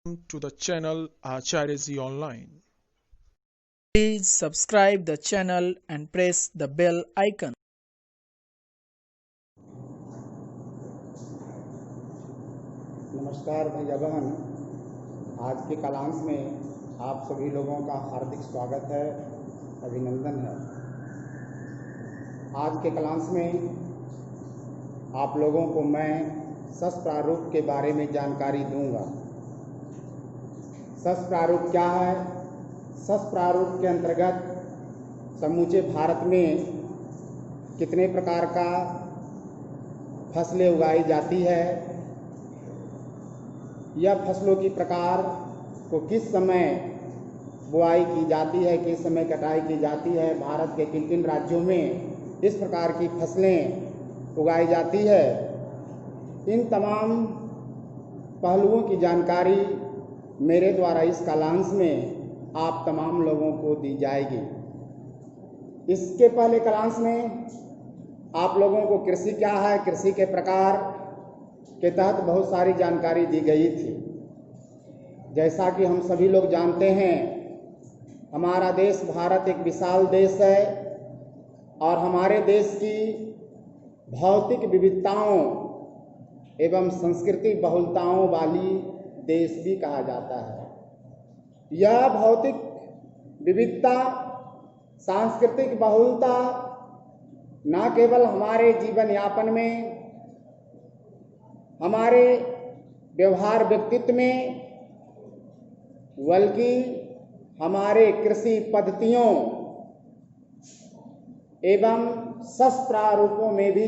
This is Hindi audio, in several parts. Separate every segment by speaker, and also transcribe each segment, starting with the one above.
Speaker 1: To the channel Acharyaji Online.
Speaker 2: Please subscribe the channel and press the bell icon.
Speaker 3: नमस्कार भैया बहन, आज के कलांश में आप सभी लोगों का हार्दिक स्वागत है, अभिनंदन है। आज के कलांश में आप लोगों को मैं सस प्रारूप के बारे में जानकारी दूंगा। सस प्रारूप क्या है? सस प्रारूप के अंतर्गत समूचे भारत में कितने प्रकार का फसलें उगाई जाती है, यह फसलों की प्रकार को किस समय बुआई की जाती है, किस समय कटाई की जाती है, भारत के किन किन राज्यों में इस प्रकार की फसलें उगाई जाती है, इन तमाम पहलुओं की जानकारी मेरे द्वारा इस कलांश में आप तमाम लोगों को दी जाएगी। इसके पहले कलांश में आप लोगों को कृषि क्या है, कृषि के प्रकार के तहत बहुत सारी जानकारी दी गई थी। जैसा कि हम सभी लोग जानते हैं, हमारा देश भारत एक विशाल देश है और हमारे देश की भौतिक विविधताओं एवं संस्कृति बहुलताओं वाली देश भी कहा जाता है। यह भौतिक विविधता, सांस्कृतिक बहुलता न केवल हमारे जीवन यापन में, हमारे व्यवहार व्यक्तित्व में, बल्कि हमारे कृषि पद्धतियों एवं सस प्रारूपों में भी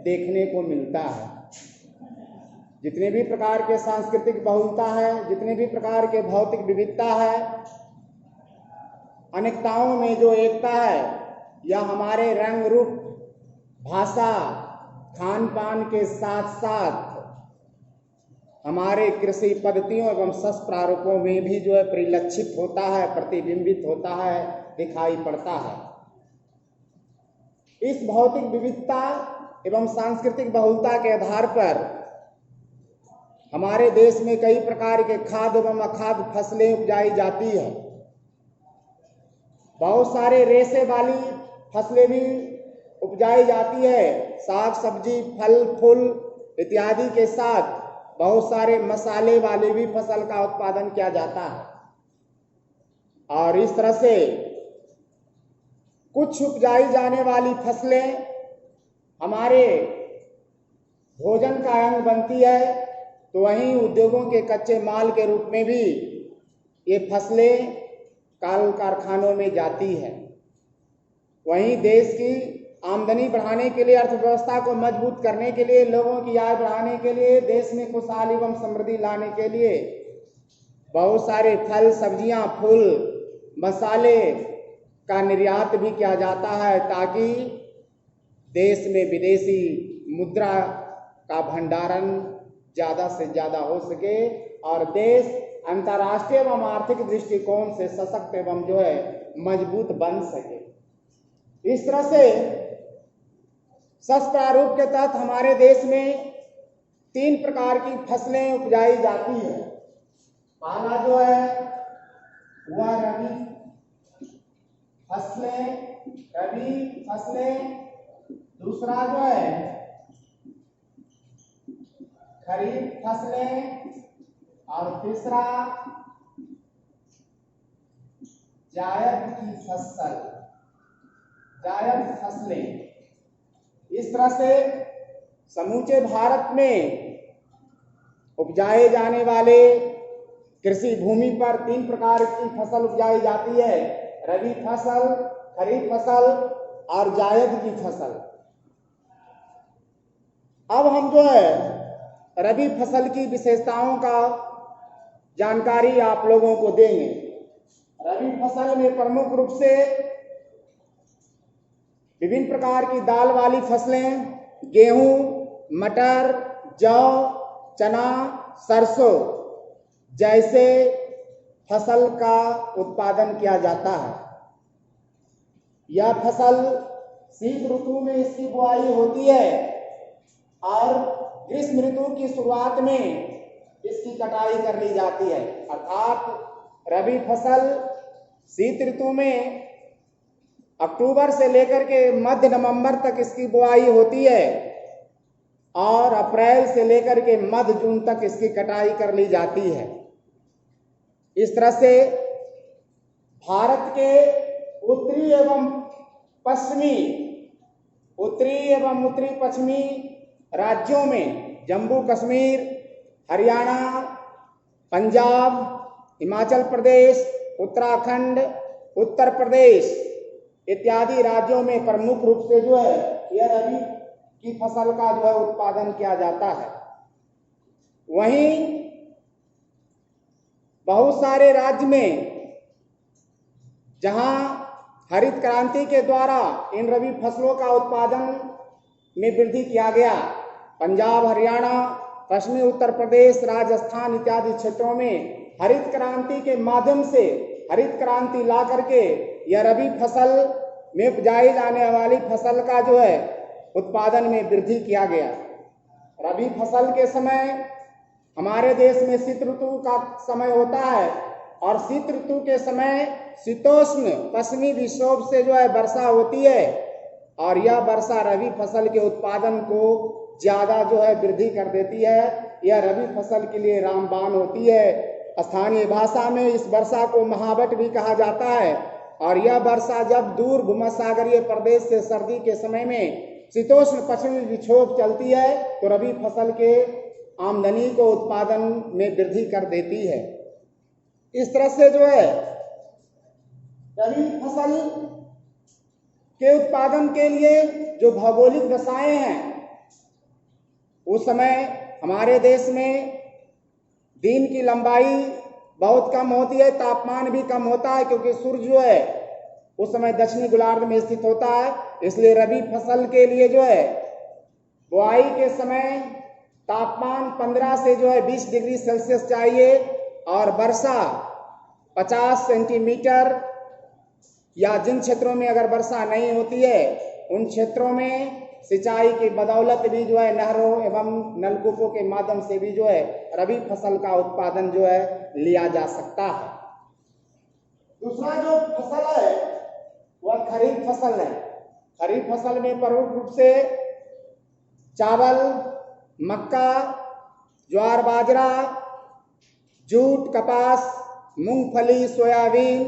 Speaker 3: देखने को मिलता है। जितने भी प्रकार के सांस्कृतिक बहुलता है, जितने भी प्रकार के भौतिक विविधता है, अनेकताओं में जो एकता है, यह हमारे रंग रूप, भाषा, खान पान के साथ साथ हमारे कृषि पद्धतियों एवं सस प्रारूपों में भी परिलक्षित होता है, प्रतिबिंबित होता है, दिखाई पड़ता है। इस भौतिक विविधता एवं सांस्कृतिक बहुलता के आधार पर हमारे देश में कई प्रकार के खाद्य एवं अखाद्य फसलें उपजाई जाती है। बहुत सारे रेशे वाली फसलें भी उपजाई जाती है। साग सब्जी, फल फूल इत्यादि के साथ बहुत सारे मसाले वाले भी फसल का उत्पादन किया जाता है। और इस तरह से कुछ उपजाई जाने वाली फसलें हमारे भोजन का अंग बनती है, तो वहीं उद्योगों के कच्चे माल के रूप में भी ये फसलें कल कारखानों में जाती है। वहीं देश की आमदनी बढ़ाने के लिए, अर्थव्यवस्था को मजबूत करने के लिए, लोगों की आय बढ़ाने के लिए, देश में खुशहाली एवं समृद्धि लाने के लिए बहुत सारे फल, सब्जियां, फूल, मसाले का निर्यात भी किया जाता है, ताकि देश में विदेशी मुद्रा का भंडारण ज़्यादा से ज़्यादा हो सके और देश अंतर्राष्ट्रीय एवं आर्थिक दृष्टिकोण से सशक्त एवं मजबूत बन सके। इस तरह से सस प्रारूप के तहत हमारे देश में 3 प्रकार की फसलें उपजाई जाती है। पहला वह रबी फसलें, दूसरा खरीफ फसलें और तीसरा जायद फसलें। इस तरह से समूचे भारत में उपजाए जाने वाले कृषि भूमि पर 3 प्रकार की फसल उपजाई जाती है: रबी फसल, खरीफ फसल और जायद की फसल। अब हम रबी फसल की विशेषताओं का जानकारी आप लोगों को देंगे। रबी फसल में प्रमुख रूप से विभिन्न प्रकार की दाल वाली फसलें, गेहूं, मटर, जौ, चना, सरसों जैसे फसल का उत्पादन किया जाता है। यह फसल शीत ऋतु में इसकी बुआई होती है और ग्रीष्म ऋतु की शुरुआत में इसकी कटाई कर ली जाती है। अर्थात रबी फसल शीत ऋतु में अक्टूबर से लेकर के मध्य नवंबर तक इसकी बुआई होती है और अप्रैल से लेकर के मध्य जून तक इसकी कटाई कर ली जाती है। इस तरह से भारत के उत्तरी एवं उत्तरी पश्चिमी राज्यों में जम्मू कश्मीर, हरियाणा, पंजाब, हिमाचल प्रदेश, उत्तराखंड, उत्तर प्रदेश इत्यादि राज्यों में प्रमुख रूप से जो है यह रबी की फसल का जो है उत्पादन किया जाता है। वहीं बहुत सारे राज्य में जहां हरित क्रांति के द्वारा इन रबी फसलों का उत्पादन में वृद्धि किया गया, पंजाब, हरियाणा, पश्चिमी उत्तर प्रदेश, राजस्थान इत्यादि क्षेत्रों में हरित क्रांति के माध्यम से हरित क्रांति ला करके यह रबी फसल में उपजाई जाने वाली फसल का जो है उत्पादन में वृद्धि किया गया। रबी फसल के समय हमारे देश में शीत ऋतु का समय होता है और शीत ऋतु के समय शीतोष्ण पश्चिमी विक्षोभ से जो है वर्षा होती है और यह वर्षा रबी फसल के उत्पादन को ज्यादा जो है वृद्धि कर देती है। यह रबी फसल के लिए रामबाण होती है। स्थानीय भाषा में इस वर्षा को महावट भी कहा जाता है और यह वर्षा जब दूर भूमध्यसागरीय प्रदेश से सर्दी के समय में शीतोष्ण पश्चिमी विक्षोभ चलती है तो रबी फसल के आमदनी को उत्पादन में वृद्धि कर देती है। इस तरह से जो है रबी फसल के उत्पादन के लिए जो भौगोलिक दशाएं हैं, उस समय हमारे देश में दिन की लंबाई बहुत कम होती है, तापमान भी कम होता है क्योंकि सूर्य जो है उस समय दक्षिणी गोलार्ध में स्थित होता है। इसलिए रबी फसल के लिए जो है बुआई के समय तापमान 15 से जो है 20 डिग्री सेल्सियस चाहिए और वर्षा 50 सेंटीमीटर या जिन क्षेत्रों में अगर वर्षा नहीं होती है उन क्षेत्रों में सिंचाई की बदौलत भी जो है नहरों एवं नलकूपों के माध्यम से भी जो है रबी फसल का उत्पादन जो है लिया जा सकता है। दूसरा जो फसल है वह खरीफ फसल है। खरीफ फसल में प्रमुख रूप से चावल, मक्का, ज्वार बाजरा, जूट, कपास, मूंगफली, सोयाबीन,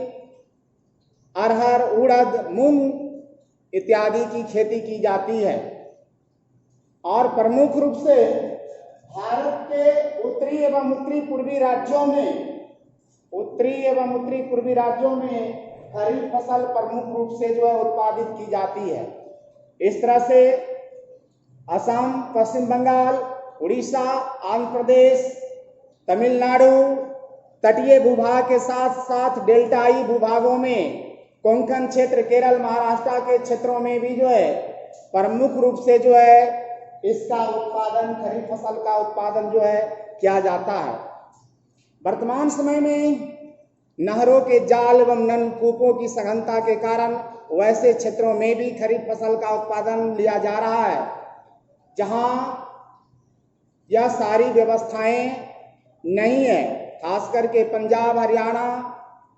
Speaker 3: अरहर, उड़द, मूंग इत्यादि की खेती की जाती है और प्रमुख रूप से भारत के उत्तरी एवं उत्तरी पूर्वी राज्यों में खरीफ फसल प्रमुख रूप से जो है उत्पादित की जाती है। इस तरह से असम, पश्चिम बंगाल, उड़ीसा, आंध्र प्रदेश, तमिलनाडु तटीय भूभाग के साथ साथ डेल्टाई भूभागों में कोंकण क्षेत्र, केरल, महाराष्ट्र के क्षेत्रों में भी जो है प्रमुख रूप से जो है इसका उत्पादन, खरीफ फसल का उत्पादन जो है किया जाता है। वर्तमान समय में नहरों के जाल एवं नलकूपों की सघनता के कारण वैसे क्षेत्रों में भी खरीफ फसल का उत्पादन लिया जा रहा है जहां यह सारी व्यवस्थाएं नहीं है। खास करके पंजाब, हरियाणा,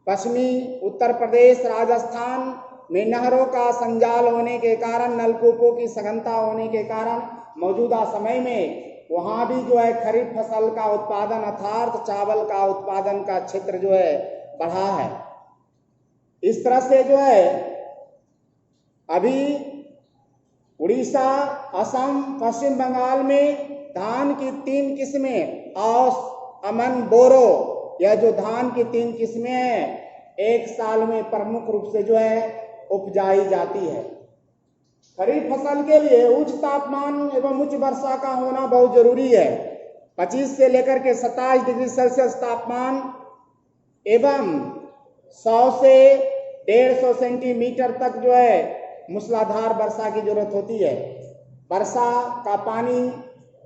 Speaker 3: पश्चिमी उत्तर प्रदेश, राजस्थान में नहरों का संजाल होने के कारण, नलकूपों की सघनता होने के कारण मौजूदा समय में वहां भी जो है खरीफ फसल का उत्पादन अर्थात चावल का उत्पादन का क्षेत्र जो है बढ़ा है। इस तरह से जो है अभी उड़ीसा, असम, पश्चिम बंगाल में धान की 3 किस्में औस, अमन, बोरो, यह जो धान की 3 किस्में हैं एक साल में प्रमुख रूप से जो है उपजाई जाती है। खरीफ फसल के लिए उच्च तापमान एवं उच्च वर्षा का होना बहुत जरूरी है। 25 से लेकर के 27 डिग्री सेल्सियस तापमान एवं 100 से 150 सेंटीमीटर तक जो है मूसलाधार वर्षा की जरूरत होती है। वर्षा का पानी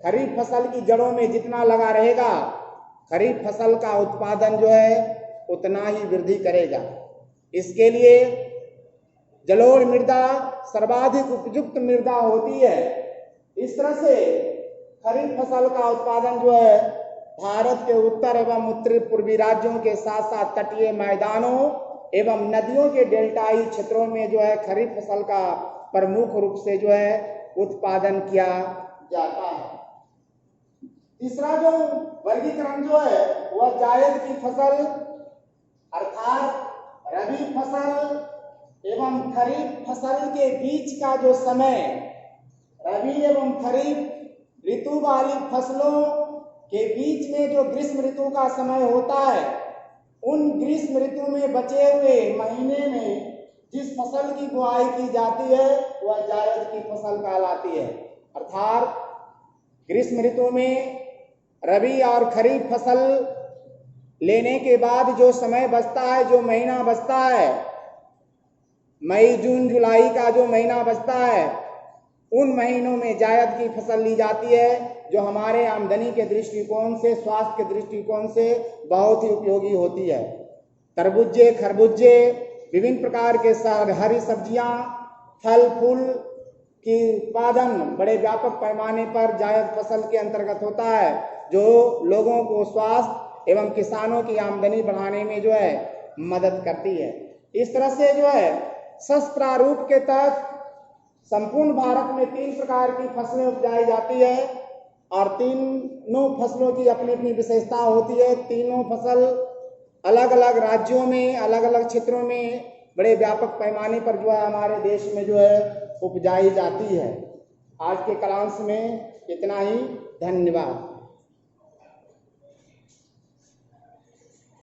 Speaker 3: खरीफ फसल की जड़ों में जितना लगा रहेगा खरीफ फसल का उत्पादन जो है उतना ही वृद्धि करेगा। इसके लिए जलोढ़ मृदा सर्वाधिक उपयुक्त मृदा होती है। इस तरह से खरीफ फसल का उत्पादन जो है भारत के उत्तर एवं उत्तरी पूर्वी राज्यों के साथ साथ तटीय मैदानों एवं नदियों के डेल्टाई क्षेत्रों में जो है खरीफ फसल का प्रमुख रूप से जो है उत्पादन किया जाता है। तीसरा जो वर्गीकरण जो है वह जायद की फसल अर्थात रबी फसल एवं खरीफ फसल के बीच का जो समय, रबी एवं खरीफ ऋतु वाली फसलों के बीच में जो ग्रीष्म ऋतु का समय होता है, उन ग्रीष्म ऋतु में बचे हुए महीने में जिस फसल की बुआई की जाती है वह जायद की फसल कहलाती है। अर्थात ग्रीष्म ऋतु में रबी और खरीफ फसल लेने के बाद जो समय बचता है, जो महीना बचता है, मई जून जुलाई का जो महीना बचता है, उन महीनों में जायद की फसल ली जाती है, जो हमारे आमदनी के दृष्टिकोण से, स्वास्थ्य के दृष्टिकोण से बहुत ही उपयोगी होती है। तरबूजे, खरबूजे, विभिन्न प्रकार के हरी सब्जियां, फल फूल की उत्पादन बड़े व्यापक पैमाने पर जायद फसल के अंतर्गत होता है, जो लोगों को स्वास्थ्य एवं किसानों की आमदनी बढ़ाने में जो है मदद करती है। इस तरह से जो है शस्त्र प्रारूप के तहत संपूर्ण भारत में 3 प्रकार की फसलें उपजाई जाती है और तीनों फसलों की अपनी अपनी विशेषता होती है। तीनों फसल अलग अलग राज्यों में, अलग अलग क्षेत्रों में बड़े व्यापक पैमाने पर जो है हमारे देश में जो है उपजाई जाती है। आज के कलांश में इतना ही। धन्यवाद।